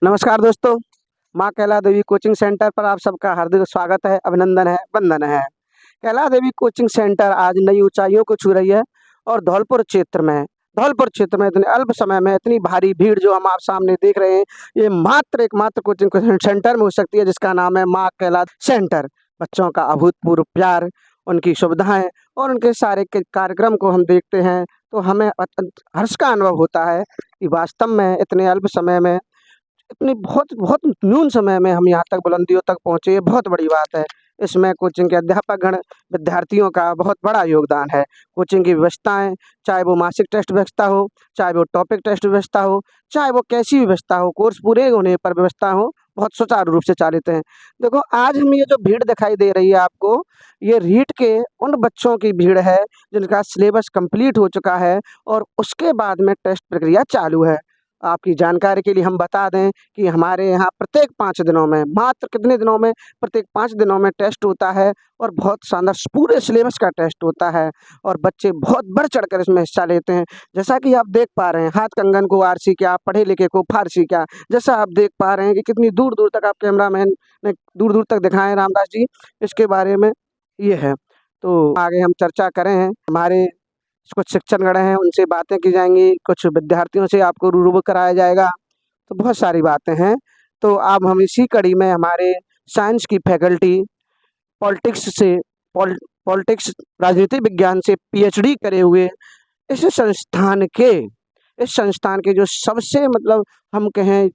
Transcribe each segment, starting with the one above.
नमस्कार दोस्तों, माँ कैला देवी कोचिंग सेंटर पर आप सबका हार्दिक स्वागत है, अभिनंदन है, वंदन है। कैला देवी कोचिंग सेंटर आज नई ऊँचाइयों को छू रही है और धौलपुर क्षेत्र में इतने अल्प समय में इतनी भारी भीड़ जो हम आप सामने देख रहे हैं, ये मात्र एकमात्र कोचिंग सेंटर में हो सकती है जिसका नाम है माँ कैला सेंटर। बच्चों का अभूतपूर्व प्यार, उनकी सुविधाएँ और उनके सारे के कार्यक्रम को हम देखते हैं, तो हमें अत्यंत हर्ष का अनुभव होता है कि वास्तव में इतने अल्प समय में इतनी बहुत बहुत न्यून समय में हम यहाँ तक बुलंदियों तक पहुँचे, ये बहुत बड़ी बात है। इसमें कोचिंग के अध्यापकगण, विद्यार्थियों का बहुत बड़ा योगदान है। कोचिंग की व्यवस्थाएँ, चाहे वो मासिक टेस्ट व्यवस्था हो, चाहे वो टॉपिक टेस्ट व्यवस्था हो, चाहे वो कैसी भी व्यवस्था हो, कोर्स पूरे होने पर व्यवस्था हो, बहुत सुचारू रूप से चालित हैं। देखो, आज हमें ये जो भीड़ दिखाई दे रही है आपको, ये रीट के उन बच्चों की भीड़ है, जिनका सिलेबस कंप्लीट हो चुका है और उसके बाद में टेस्ट प्रक्रिया चालू है। आपकी जानकारी के लिए हम बता दें कि हमारे यहाँ प्रत्येक 5 दिनों में, मात्र कितने दिनों में, प्रत्येक 5 दिनों में टेस्ट होता है और बहुत शानदार पूरे सिलेबस का टेस्ट होता है और बच्चे बहुत बढ़-चढ़ कर इसमें हिस्सा लेते हैं। जैसा कि आप देख पा रहे हैं, हाथ कंगन को आरसी क्या, पढ़े-लिखे को फारसी क्या। जैसा आप देख पा रहे हैं कि कितनी दूर-दूर तक आप कैमरामैन ने दूर-दूर तक दिखाएँ रामदास जी, इसके बारे में ये है। तो आगे हम चर्चा करें, हमारे कुछ शिक्षकगण हैं, उनसे बातें की जाएँगी, कुछ विद्यार्थियों से आपको रूबरू कराया जाएगा, तो बहुत सारी बातें हैं। तो अब हम इसी कड़ी में हमारे साइंस की फैकल्टी, पॉलिटिक्स से पॉल पॉलिटिक्स राजनीति विज्ञान से पीएचडी करे हुए इस संस्थान के जो सबसे मतलब हम कहें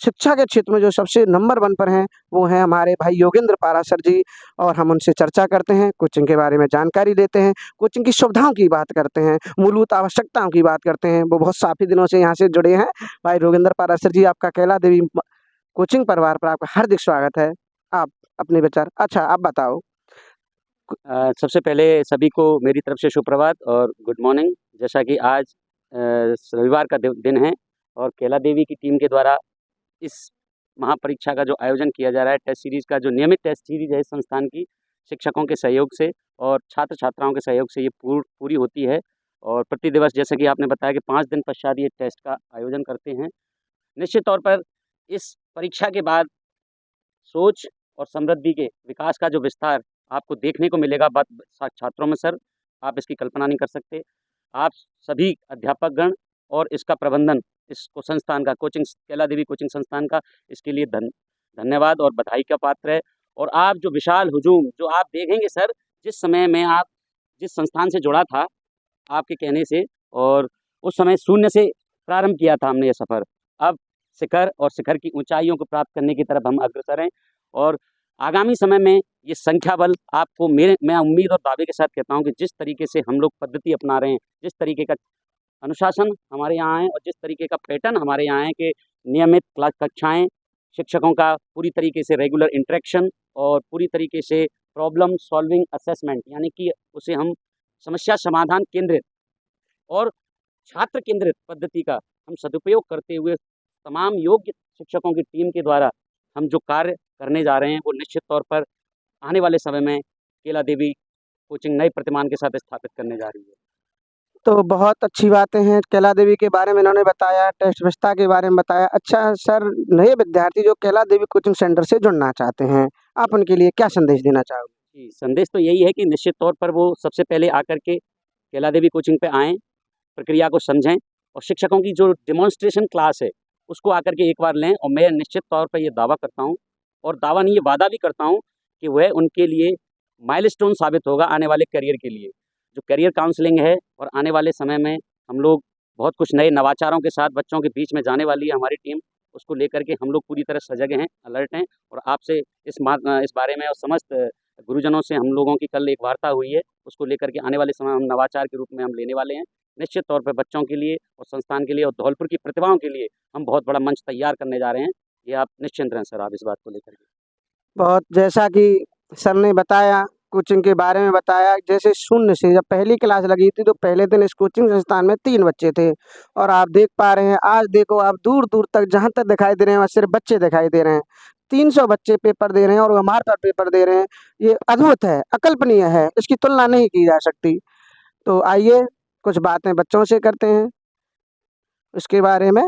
शिक्षा के क्षेत्र में जो सबसे नंबर 1 पर हैं, वो हैं हमारे भाई योगेंद्र पाराशर जी और हम उनसे चर्चा करते हैं, कोचिंग के बारे में जानकारी लेते हैं, कोचिंग की सुविधाओं की बात करते हैं, मूलभूत आवश्यकताओं की बात करते हैं। वो बहुत काफ़ी दिनों से यहाँ से जुड़े हैं। भाई योगेंद्र पाराशर जी, आपका कैला देवी कोचिंग परिवार पर आपका हार्दिक स्वागत है। आप अपने विचार अच्छा, आप बताओ। सबसे पहले सभी को मेरी तरफ से सुप्रभात और गुड मॉर्निंग। जैसा कि आज रविवार का दिन है और कैला देवी की टीम के द्वारा इस महापरीक्षा का जो आयोजन किया जा रहा है, टेस्ट सीरीज़ का जो नियमित टेस्ट सीरीज़ है, इस संस्थान की शिक्षकों के सहयोग से और छात्र-छात्राओं के सहयोग से ये पूरी होती है और प्रति दिवस जैसा कि आपने बताया कि 5 दिन पश्चात ये टेस्ट का आयोजन करते हैं। निश्चित तौर पर इस परीक्षा के बाद सोच और समृद्धि के विकास का जो विस्तार आपको देखने को मिलेगा छात्रों में सर, आप इसकी कल्पना नहीं कर सकते। आप सभी अध्यापकगण और इसका प्रबंधन, इसको संस्थान का कैला देवी कोचिंग संस्थान का इसके लिए धन्यवाद और बधाई का पात्र है। और आप जो विशाल हुजूम जो आप देखेंगे सर, जिस समय में आप जिस संस्थान से जुड़ा था आपके कहने से, और उस समय शून्य से प्रारंभ किया था हमने ये सफ़र। अब शिखर की ऊंचाइयों को प्राप्त करने की तरफ हम अग्रसर हैं और आगामी समय में ये संख्या बल आपको मैं उम्मीद और दावे के साथ कहता हूँ कि जिस तरीके से हम लोग पद्धति अपना रहे हैं, जिस तरीके का अनुशासन हमारे यहाँ है और जिस तरीके का पैटर्न हमारे यहाँ है कि नियमित क्लास कक्षाएँ, शिक्षकों का पूरी तरीके से रेगुलर इंटरेक्शन और पूरी तरीके से प्रॉब्लम सॉल्विंग असेसमेंट, यानी कि उसे हम समस्या समाधान केंद्रित और छात्र केंद्रित पद्धति का हम सदुपयोग करते हुए तमाम योग्य शिक्षकों की टीम के द्वारा हम जो कार्य करने जा रहे हैं, वो निश्चित तौर पर आने वाले समय में कैला देवी कोचिंग नए प्रतिमान के साथ स्थापित करने जा रही है। तो बहुत अच्छी बातें हैं, कैला देवी के बारे में इन्होंने बताया, टेस्ट व्यवस्था के बारे में बताया। अच्छा सर, नए विद्यार्थी जो कैला देवी कोचिंग सेंटर से जुड़ना चाहते हैं, आप उनके लिए क्या संदेश देना चाहोगे? जी, संदेश तो यही है कि निश्चित तौर पर वो सबसे पहले आकर के कैला देवी कोचिंग पे आएँ, प्रक्रिया को समझें और शिक्षकों की जो डेमोन्स्ट्रेशन क्लास है, उसको आकर के एक बार लें। और मैं निश्चित तौर पर ये दावा करता हूँ और दावा नहीं, ये वादा भी करता हूँ कि वह उनके लिए माइलस्टोन साबित होगा आने वाले करियर के लिए। जो करियर काउंसलिंग है और आने वाले समय में हम लोग बहुत कुछ नए नवाचारों के साथ बच्चों के बीच में जाने वाली है हमारी टीम, उसको लेकर के हम लोग पूरी तरह सजग हैं, अलर्ट हैं। और आपसे इस बारे में और समस्त गुरुजनों से हम लोगों की कल एक वार्ता हुई है, उसको लेकर के आने वाले समय हम नवाचार के रूप में हम लेने वाले हैं। निश्चित तौर पर बच्चों के लिए और संस्थान के लिए और धौलपुर की प्रतिभाओं के लिए हम बहुत बड़ा मंच तैयार करने जा रहे हैं। ये आप निश्चिंत रहें सर, आप इस बात को लेकर के। बहुत जैसा कि सर ने बताया, कोचिंग के बारे में बताया, जैसे शून्य से जब पहली क्लास लगी थी तो पहले दिन इस कोचिंग संस्थान में 3 बच्चे थे और आप देख पा रहे हैं, आज देखो आप दूर-दूर तक जहाँ तक दिखाई दे रहे हैं, वहाँ सिर्फ बच्चे दिखाई दे रहे हैं। 300 बच्चे पेपर दे रहे हैं और हमारे साथ पेपर दे रहे हैं। ये अद्भुत है, अकल्पनीय है, इसकी तुलना नहीं की जा सकती। तो आइए कुछ बातें बच्चों से करते हैं, उसके बारे में